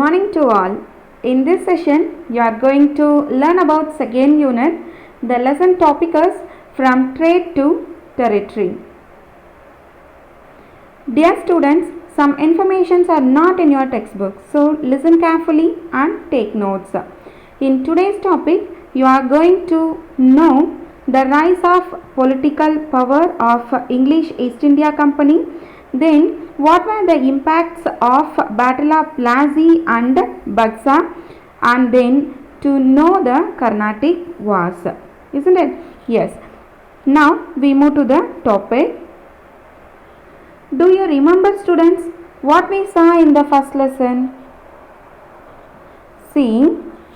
Morning to all. In this session, you are going to learn about second unit. The lesson topic is from trade to territory. Dear students, some informations are not in your textbook, so listen carefully and take notes. In today's topic, you are going to know the rise of political power of English East India Company. Then, what were the impacts of Battle of Plassey and Buxa, and then to know the Carnatic Wars, isn't it? Yes. Now we move to the topic. Do you remember, students, what we saw in the first lesson? See,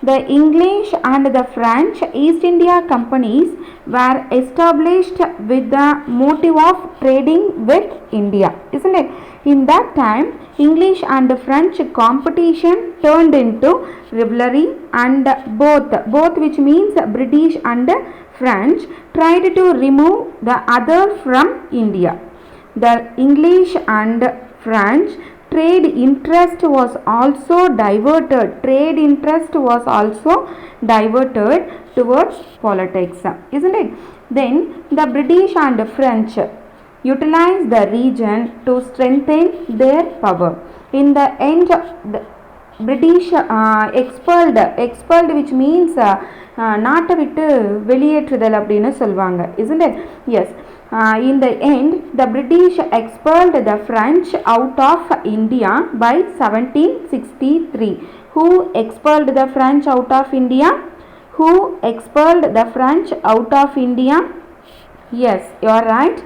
the English and the French East India companies were established with the motive of trading with India, isn't it? In that time, English and French competition turned into rivalry, and both which means British and French tried to remove the other from India. The English and French trade interest was also diverted towards politics, isn't it? Then the British and French utilized the region to strengthen their power. In the end, the British expelled which means நாட்டை விட்டு வெளியேற்றுதல் அப்படின்னு சொல்வாங்க, isn't it? Yes. In the end, the British expelled the French out of India by 1763. Who expelled the French out of India? Who expelled the French out of India? Yes, you are right.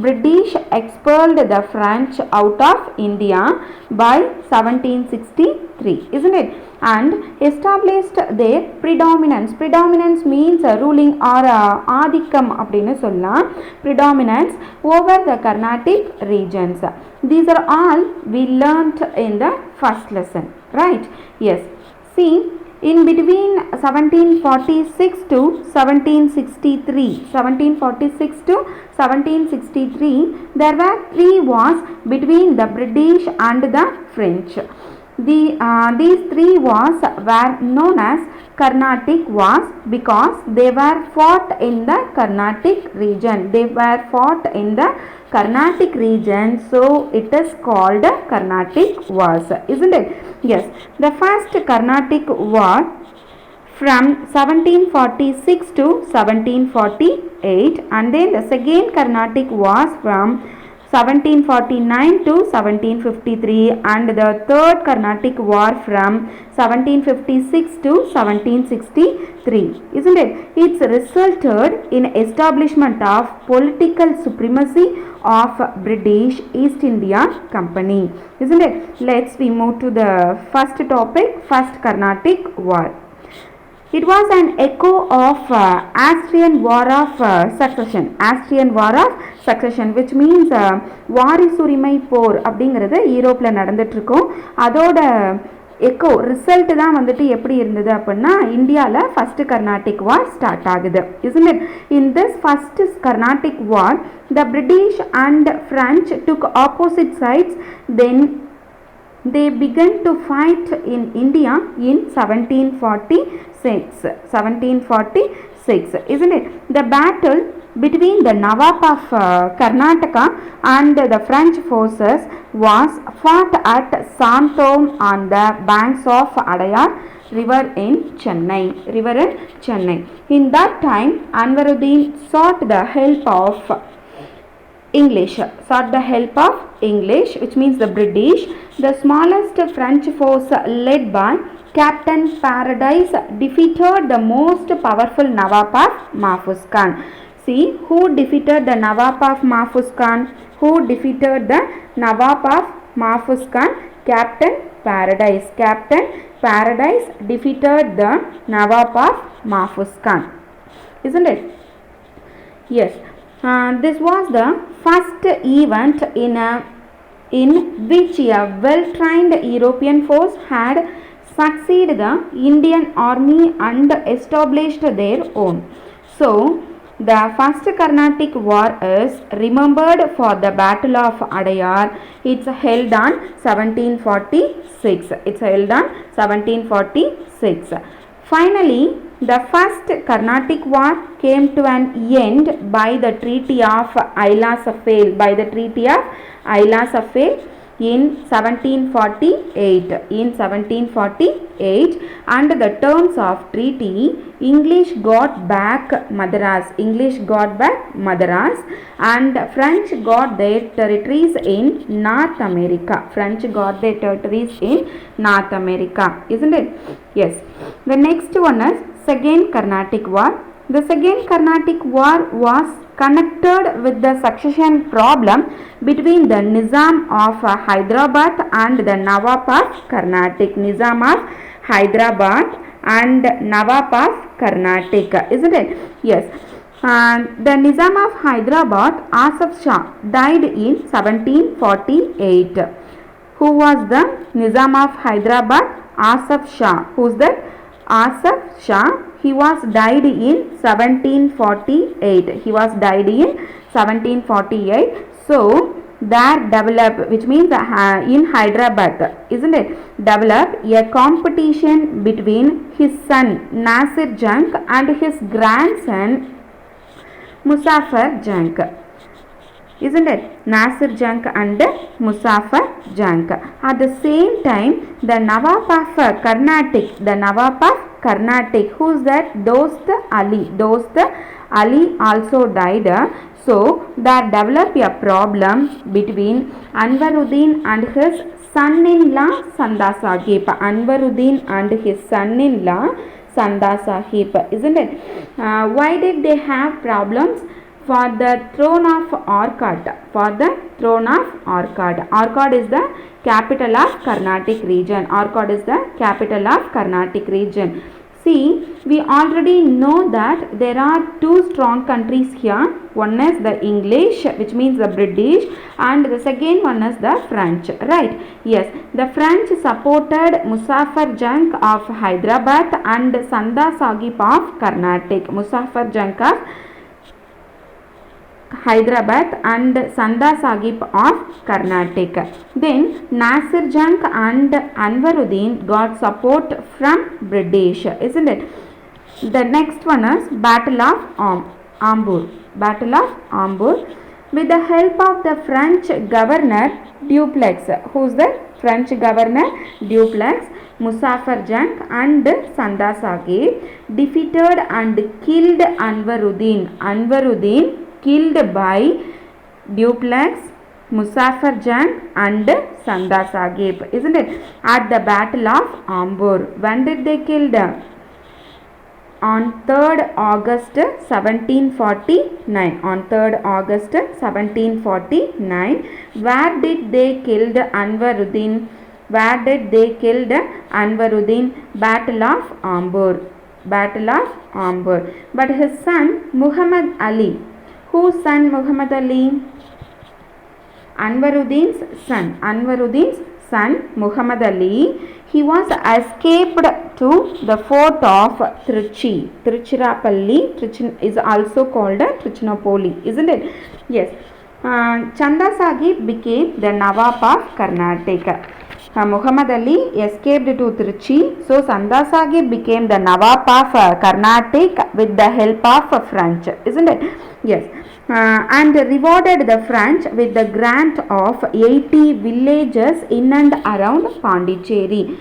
British expelled the French out of India by 1763, isn't it? And established their predominance. Predominance means ruling or ஆதிக்கம் அப்படின்னு சொல்லலாம். Predominance over the Carnatic regions. These are all we learnt in the first lesson, right? Yes. See, in between 1746 to 1763, there were three wars between the British and the French. These three wars were known as Carnatic Wars because they were fought in the Carnatic region. So it is called Carnatic Wars, isn't it? Yes. The first Carnatic War from 1746 to 1748, and then the second Carnatic Wars from 1749 to 1753, and the third Carnatic War from 1756 to 1763, isn't it? It's resulted in establishment of political supremacy of British East India Company, isn't it? Let's we move to the first topic, first Carnatic War. It was an echo of Austrian War of Succession, which means வாரிசுரிமை போர் அப்படிங்கிறது யூரோப்பில் நடந்துட்டுருக்கும். அதோட echo result தான் வந்துட்டு எப்படி இருந்தது அப்படின்னா இந்தியாவில் first Carnatic வார் start ஆகுது, isn't it? In this first Carnatic War, the British and French took opposite sides. Then they began to fight in India in 1746, isn't it? The battle between the Nawab of Karnataka and the French forces was fought at Santom on the banks of Adayar river in Chennai. In that time, Anwaruddin sought the help of English, which means the British. The smallest French force led by Captain Paradise defeated the most powerful Nawab of Mahfuz Khan. See, who defeated the Nawab of Mahfuz Khan? Captain Paradise. Defeated the Nawab of Mahfuz Khan, isn't it? Yes. This was the first event in which a well-trained European force had succeeded the Indian army and established their own. So, The First Carnatic War is remembered for the Battle of Adayar. It's held on 1746. It's held on 1746. Finally, the First Carnatic War came to an end by the Treaty of Isla-Safale. In 1748. Under the terms of treaty, English got back Madras and French got their territories in North America. Isn't it? Yes. The next one is Second Carnatic War. The Second Carnatic War was connected with the succession problem between the Nizam of Hyderabad and the Nawab of Carnatic. Isn't it? Yes. The Nizam of Hyderabad, Asaf Shah, died in 1748. Who was the Nizam of Hyderabad? Asaf Shah. Who's that? Asaf Shah. He was died in 1748. So that developed, which means in Hyderabad, isn't it, developed a competition between his son Nasir Jung and his grandson Muzaffar Jung. Isn't it? Nasir Jung and Muzaffar Jung. At the same time, the Nawab of Carnatic, who's that? Dost Ali also died. So there developed a problem between Anwaruddin and his son-in-law Sanda Sahib. Isn't it? Why did they have problems? For the throne of Arcot. Arcot is the capital of Carnatic region. See, we already know that there are two strong countries here. One is the English, which means the British, and the second one is the French, right? Yes, the French supported Muzaffar Jung of Hyderabad and Sanda Sahib of Carnatic. Muzaffar Jung of Hyderabad and Sanda Sahib of Carnatic. Then Nasir Jung and Anwaruddin got support from British, isn't it? The next one is Battle of Ambur. With the help of the French governor Dupleix. Who's the French governor? Dupleix. Muzaffar Jung and Sanda Sahib defeated and killed Anwaruddin killed by Dupleix, Muzaffar Jung and Sanda Sahib, isn't it? At the Battle of Ambur. When did they kill them? On 3rd August 1749. Where did they kill Anwaruddin? Battle of Ambur. But his son Muhammad Ali. Whose son Muhammad Ali? Anwaruddin's son Muhammad Ali. He was escaped to the fort of Tiruchirappalli is also called Tiruchinappalli, isn't it? Yes. Chanda Sahib became the Nawab of Carnatic. Muhammad Ali escaped to Tiruchi, so Sanda Sahib became the Nawab of Carnatic with the help of French, isn't it? Yes. And rewarded the French with the grant of 80 villages in and around Pondicherry.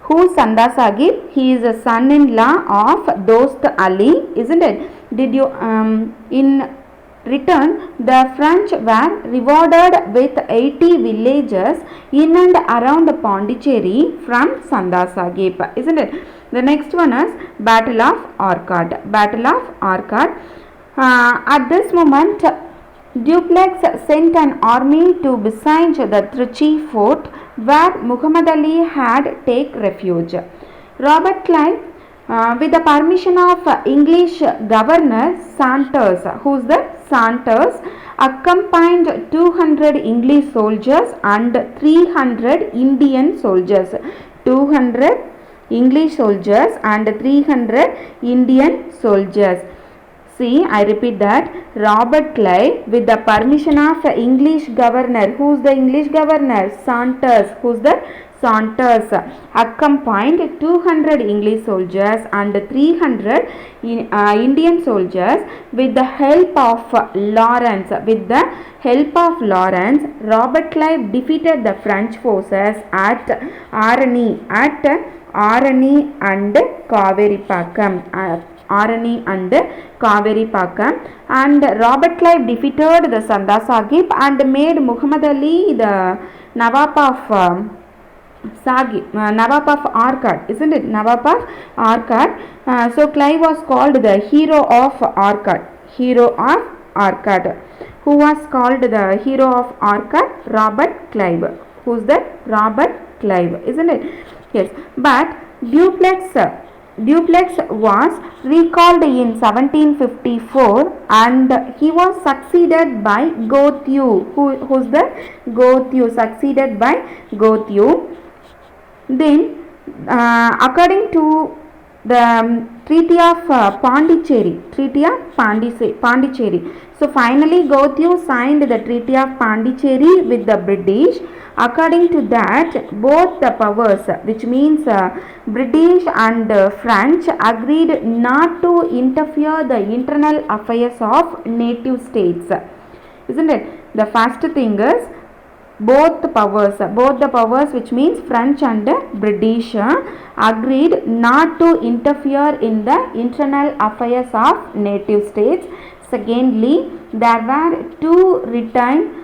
Who Sanda Sahib? He is a son-in-law of Dost Ali, isn't it? Did you in return, the French were rewarded with 80 villages in and around Pondicherry from Sanda Sahib, isn't it? The next one is Battle of Arcot. At this moment, Dupleix sent an army to besiege the Trichy fort where Muhammad Ali had taken refuge. Robert Clive, with the permission of English Governor Saunders, who's the Saunders, accompanied 200 English soldiers and 300 Indian soldiers. 200 English soldiers and 300 Indian soldiers. See, I repeat that Robert Clive, with the permission of English governor, who's the English governor? Saunders. Who's the Saunders? Accompanied 200 English soldiers and 300 Indian soldiers with the help of Lawrence. With the help of Lawrence, Robert Clive defeated the French forces at Arani and Kaveripakam. Arani and Kaveripakam, and Robert Clive defeated the Sanda Sahib and made Muhammad Ali the Nawab of Nawab of Arcot, isn't it? Nawab of Arcot. So Clive was called the hero of Arcot. Hero of Arcot. Who was called the hero of Arcot? Robert Clive. Who's that? Robert Clive, isn't it? Yes. But Dupleix was recalled in 1754 and he was succeeded by Gothew. Who's the Gothew? Succeeded by Gothew. Then, according to the Treaty of Pondicherry. So finally, Gothew signed the Treaty of Pondicherry with the British. According to that, both the powers, which means British and French, agreed not to interfere the internal affairs of native states. Isn't it? The first thing is both the powers, which means French and British, agreed not to interfere in the internal affairs of native states. Secondly, there were to retain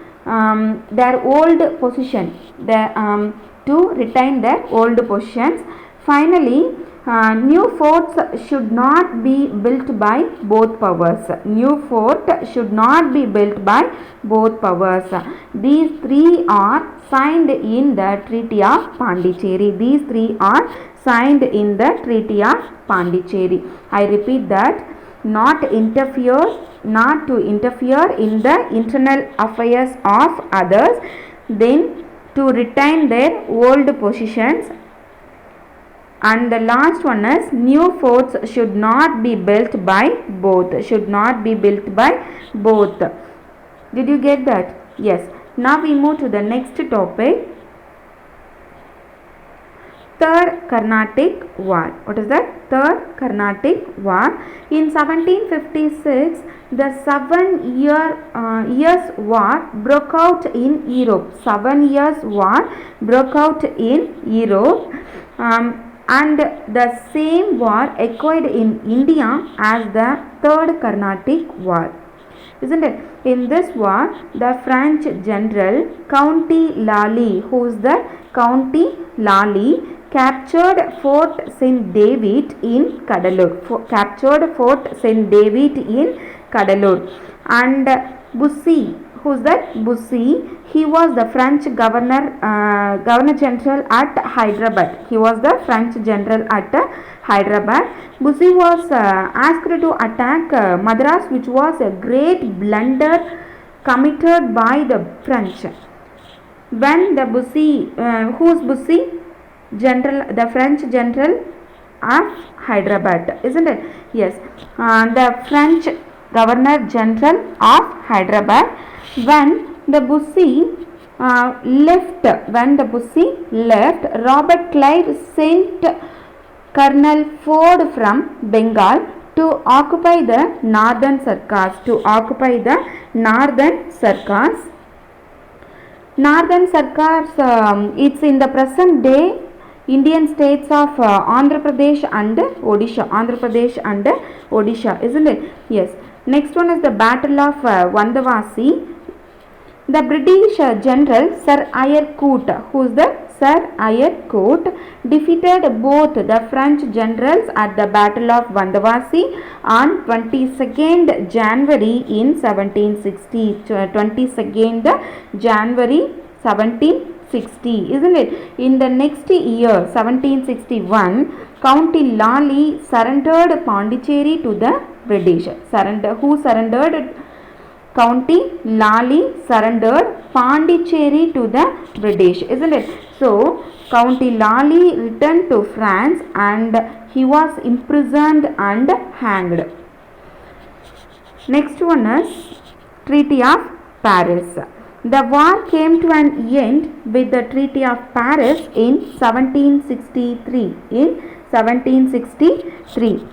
their old position, to retain their old positions. Finally, new forts should not be built by both powers. New fort should not be built by both powers. These three are signed in the Treaty of Pondicherry. These three are signed in the Treaty of Pondicherry. I repeat that not to interfere in the internal affairs of others, then to retain their old positions, and the last one is new forts should not be built by both. Did you get that? Yes. Now we move to the next topic. Third Carnatic War. What is that? Third Carnatic War. In 1756, the 7 years war broke out in Europe. 7 years war broke out in Europe. And the same war occurred in India as the Third Carnatic War. Isn't it? In this war, the French general Count Lally, who is the Count Lally, captured Fort St. David in Cuddalore. And Bussy, who is that? Bussy, he was the French Governor General at Hyderabad. Bussy was asked to attack Madras, which was a great blunder committed by the French. When the Bussy, who is Bussy? The French general of Hyderabad, isn't it? Yes, the French Governor General of Hyderabad. When the Bussy left, Robert Clive sent Colonel Ford from Bengal to occupy the northern Sarkars. Northern Sarkars, it's in the present day Indian states of Andhra Pradesh and Odisha. Isn't it? Yes. Next one is the Battle of Vandavasi. The British General Sir Eyre Coote, who is the Sir Eyre Coote, defeated both the French generals at the Battle of Vandavasi on 22nd January in 1760. 22nd January 1760, isn't it? In the next year, 1761, Count Lally surrendered Pondicherry to the British. Who surrendered? Count Lally surrendered Pondicherry to the British, isn't it? So, Count Lally returned to France and he was imprisoned and hanged. Next one is Treaty of Paris. The war came to an end with the Treaty of Paris in 1763. In 1763,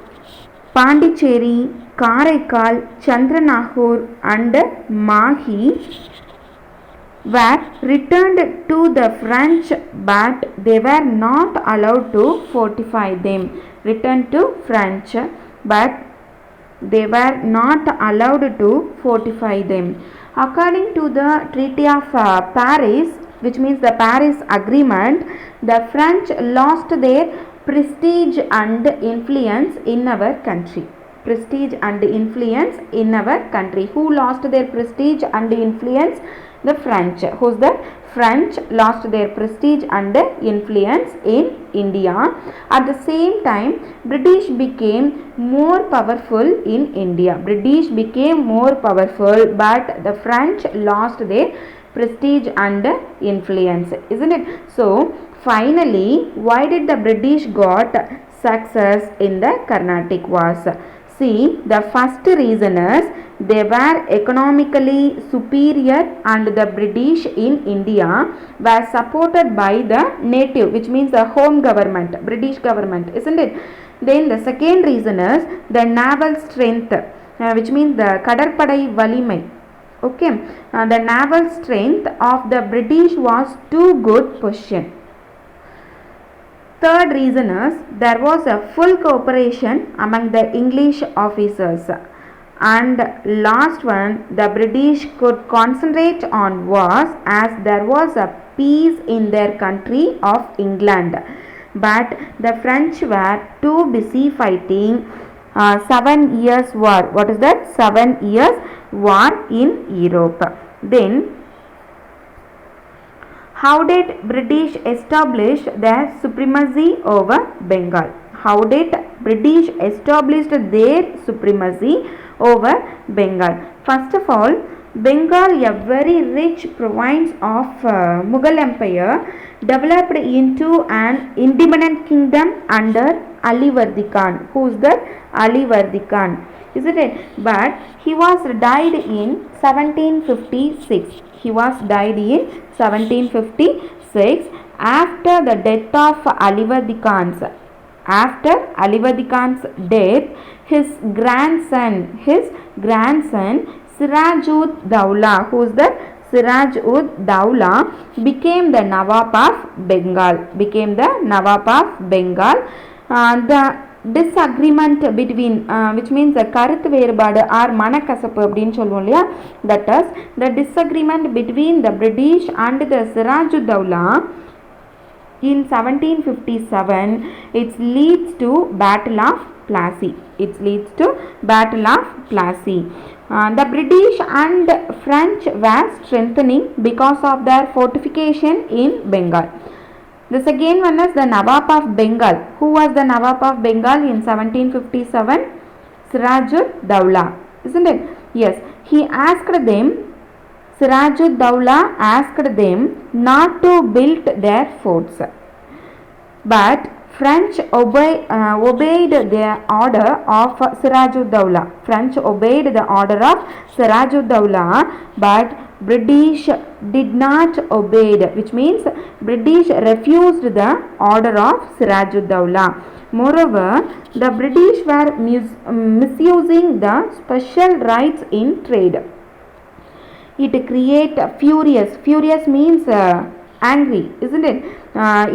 Pondicherry, Karaikal, Chandranagore and Mahi were returned to the French, but they were not allowed to fortify them. Returned to French, but they were not allowed to fortify them. According to the Treaty of Paris, which means the Paris Agreement, the French lost their prestige and influence in our country. Prestige and influence in our country. Who lost their prestige and influence? The French. Who's the French lost their prestige and influence in India. At the same time, British became more powerful in India. British became more powerful, but the French lost their prestige and influence, isn't it? So finally, why did the British got success in the Carnatic Wars? See, the first reason is they were economically superior and the British in India were supported by the native, which means the home government, British government, isn't it? Then the second reason is the naval strength, which means the Kadarpadai Valimai. Okay, the naval strength of the British was too good position. Third reason is there was a full cooperation among the English officers. And last one, the British could concentrate on wars as there was a peace in their country of England. But the French were too busy fighting 7 years war. What is that? 7 years war in Europe. Then how did British establish their supremacy over Bengal? How did British establish their supremacy over Bengal? First of all, Bengal, a very rich province of Mughal Empire, developed into an independent kingdom under Alivardi Khan. Who is that? Alivardi Khan. Isn't it? But he was died in 1756. He was died in 1756 after the death of Alivardi Khan's. After Alivardi Khan's death, his grandson Siraj-ud Dowlah, who is the Siraj-ud Dowlah, became the Nawab of Bengal. Became the Nawab of Bengal. The disagreement between which means the கருத்து வேறுபாடு or மனக்கசப்பு அப்படின்னு சொல்லுவோம் இல்லையா, that is the disagreement between the British and the Siraj-ud-Dowlah in 1757, it leads to Battle of Plassey. It leads to Battle of Plassey. The British and French were strengthening because of their fortification in Bengal. The second one is the Nawab of Bengal. Who was the Nawab of Bengal in 1757? Siraj-ud-Dowlah, isn't it? Yes, he asked them, Siraj-ud-Dowlah asked them not to build their forts. But French obeyed the order of Siraj-ud-Dowlah. French obeyed the order of Siraj-ud-Dowlah, but British did not obey, which means British refused the order of Siraj-ud-Dowlah. Moreover, the British were misusing the special rights in trade. It create furious. Furious means angry, isn't it?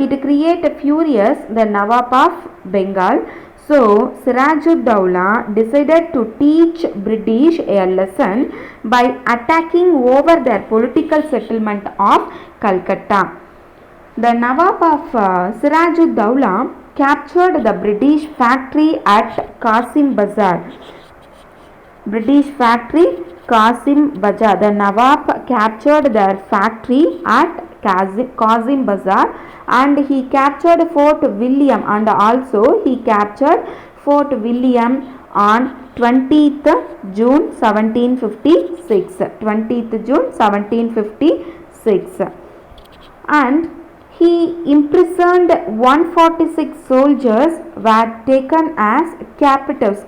It create furious the Nawab of Bengal. So Siraj-ud-Dowlah decided to teach British a lesson by attacking over their political settlement of Calcutta. The Nawab of Siraj-ud-Dowlah captured the British factory at Qasim Bazar. British factory Qasim Bazar. The Nawab captured their factory at Qasim Bazar, and he captured Fort William, and also he captured Fort William on 20th June 1756. 20th June 1756. And he imprisoned 146 soldiers were taken as captives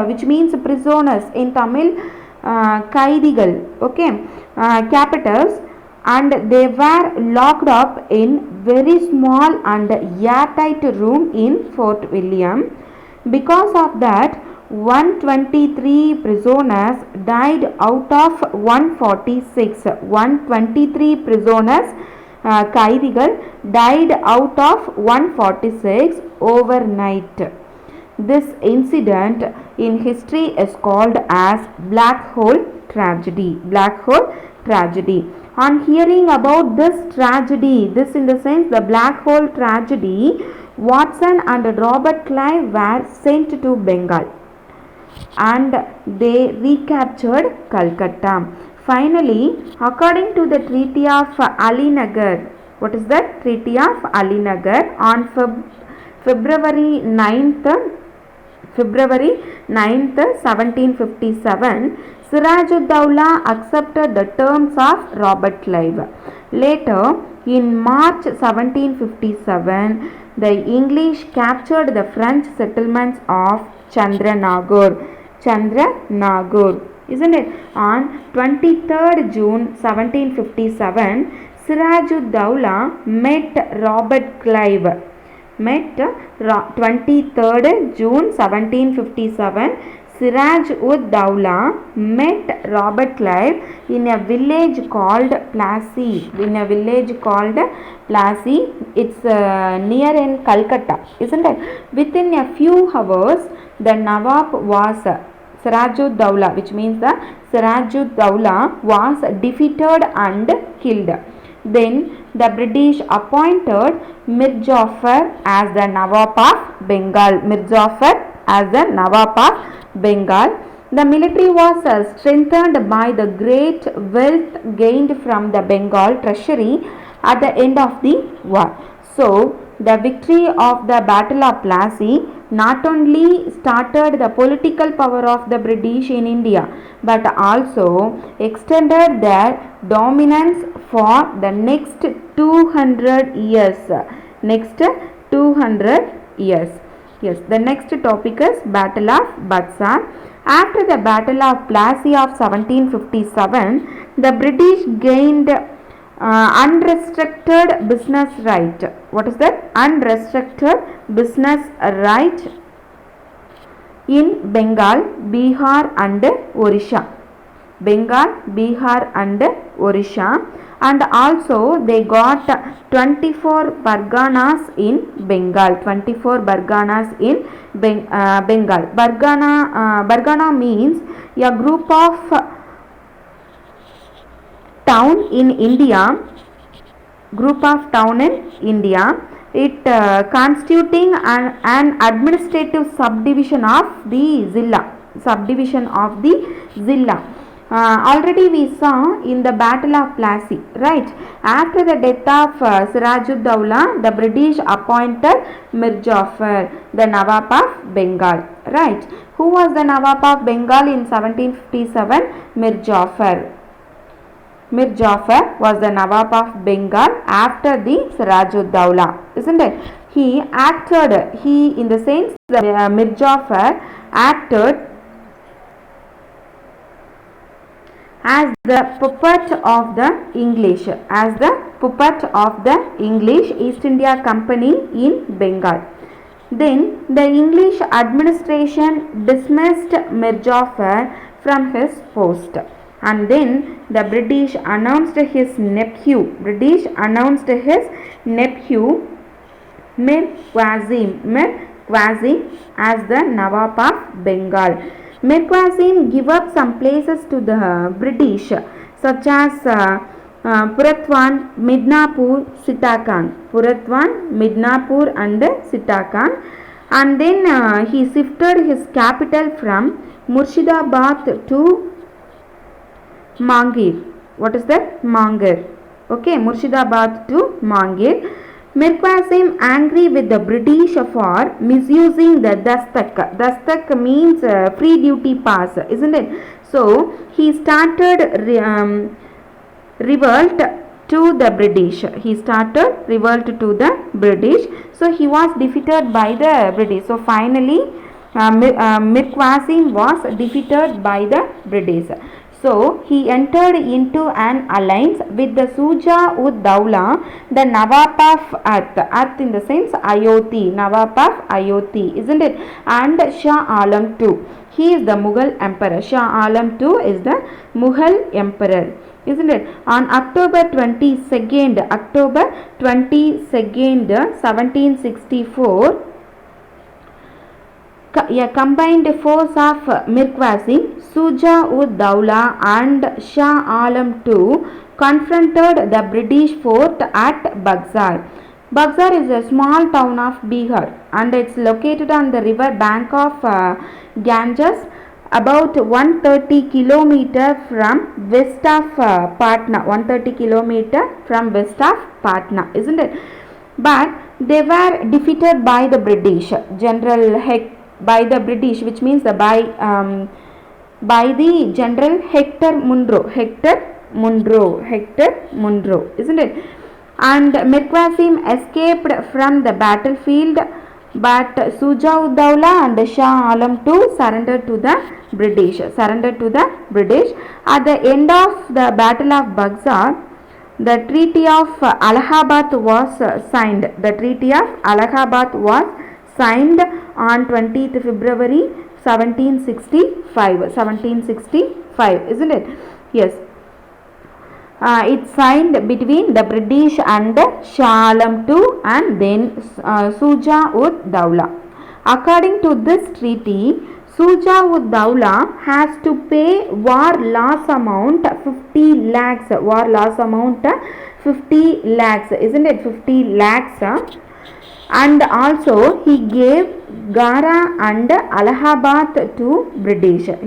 which means prisoners in Tamil, kaidigal, okay, captives, and they were locked up in very small and airtight room in Fort William. Because of that, 123 prisoners died out of 146. 123 prisoners, kaidigal, died out of 146 overnight. This incident in history is called as Black Hole Tragedy. Black Hole Tragedy. On hearing about this tragedy, this in the sense the Black Hole Tragedy, Watson and Robert Clive were sent to Bengal and they recaptured Calcutta. Finally, according to the Treaty of Alinagar, what is that? Treaty of Alinagar on February 9th, 1757, Sirajud-Dowlah accepted the terms of Robert Clive. Later, in March 1757, the English captured the French settlements of Chandranagore, isn't it? On 23rd June 1757, Sirajud-Dowlah met Robert Clive. 23rd June 1757, Siraj-ud-Dowlah met Robert Clive in a village called Plassey. It's near in Calcutta, isn't it? Within a few hours, the Nawab was Siraj-ud-Dowlah, which means the Siraj-ud-Dowlah was defeated and killed. Then the British appointed Mir Jafar as the Nawab of Bengal. The military was strengthened by the great wealth gained from the Bengal treasury at the end of the war. So, the victory of the Battle of Plassey not only started the political power of the British in India, but also extended their dominance for the next 200 years. Yes, the next topic is Battle of Buxar. After the Battle of Plassey of 1757, the British gained unrestricted business right. What is that? Unrestricted business right in Bengal, Bihar and Orissa. And also they got 24 Parganas in Bengal. Bengal. Pargana means a group of town in India. It constituting an administrative subdivision of the Zilla. Already we saw in the Battle of Plassey, right? After the death of Sirajud-Dowlah, the British appointed Mir Jafar, the Nawab of Bengal, right? Who was the Nawab of Bengal in 1757? Mir Jafar was the Nawab of Bengal after the Sirajud-Dowlah, isn't it? Mir Jafar acted as the puppet of the English East India Company in Bengal. Then the English administration dismissed Mir Jafar from his post, and then the British announced his nephew Mir Qasim as the Nawab of Bengal. Mir Qasim gave up some places to the British, such as Puratwan, Midnapur, and Sitakan, and then he shifted his capital from Murshidabad to Mangir. What is that? Mangir. Okay, Murshidabad to Mangir. Mir Qasim, angry with the British for misusing the Dastak. Dastak means free duty pass, isn't it? So he started revolt to the British. So he was defeated by the British. So finally Mir Qasim was defeated by the British. So he entered into an alliance with the Suja ud Dawla, the Nawab of Earth in the sense Ayodhya, Nawab of Ayodhya, isn't it? And Shah Alam II. He is the Mughal emperor. Shah Alam II is the Mughal emperor, isn't it? On October 22nd, 1764, a combined force of Mir Qasim, Suja ud Dawla and Shah Alam II confronted the British fort at Buxar. Buxar is a small town of Bihar and it's located on the river bank of Ganges, about 130 kilometer from west of Patna. 130 kilometer from west of Patna, isn't it? But they were defeated by the British. General by the British, which means by the General Hector Munro, isn't it? And Mir Qasim escaped from the battlefield, but Suja ud Dawla and Shah Alam II surrendered to the British. At the end of the Battle of Buxar, the Treaty of Allahabad was signed. Signed on 20th February 1765, isn't it? Yes. It's signed between the British and Shah Alam II and then Suja ud Dawla. According to this treaty, Suja ud Dawla has to pay war loss amount 50 lakhs. 50 lakhs, isn't it? 50 lakhs. And also he gave Gara and Allahabad to British. The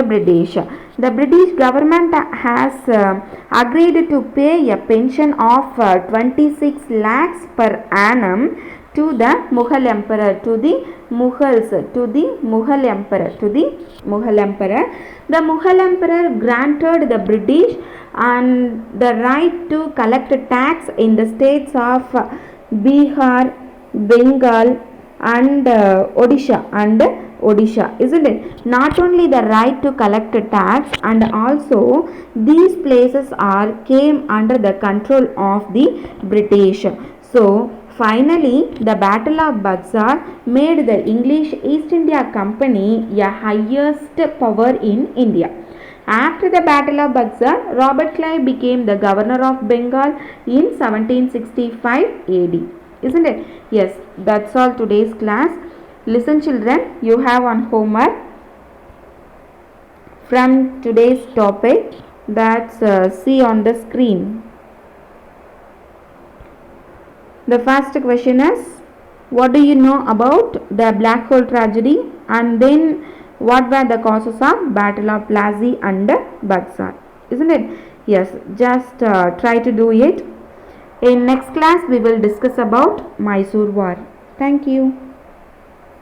British. The British government has agreed to pay a pension of 26 lakhs per annum to the Mughal emperor, The Mughal emperor granted the British and the right to collect tax in the states of Bihar, Bengal and Odisha, isn't it? Not only the right to collect tax, and also these places came under the control of the British. So finally, the Battle of Buxar made the English East India Company a highest power in India. After the Battle of Buxar, Robert Clive became the governor of Bengal in 1765 AD. Isn't it? Yes, that's all today's class. Listen children, you have one homework from today's topic. That's see on the screen. The first question is, what do you know about the black hole tragedy, and then what were the causes of Battle of Plassey and Buxar? Isn't it? Yes, just try to do it. In next class we will discuss about Mysore War. Thank you.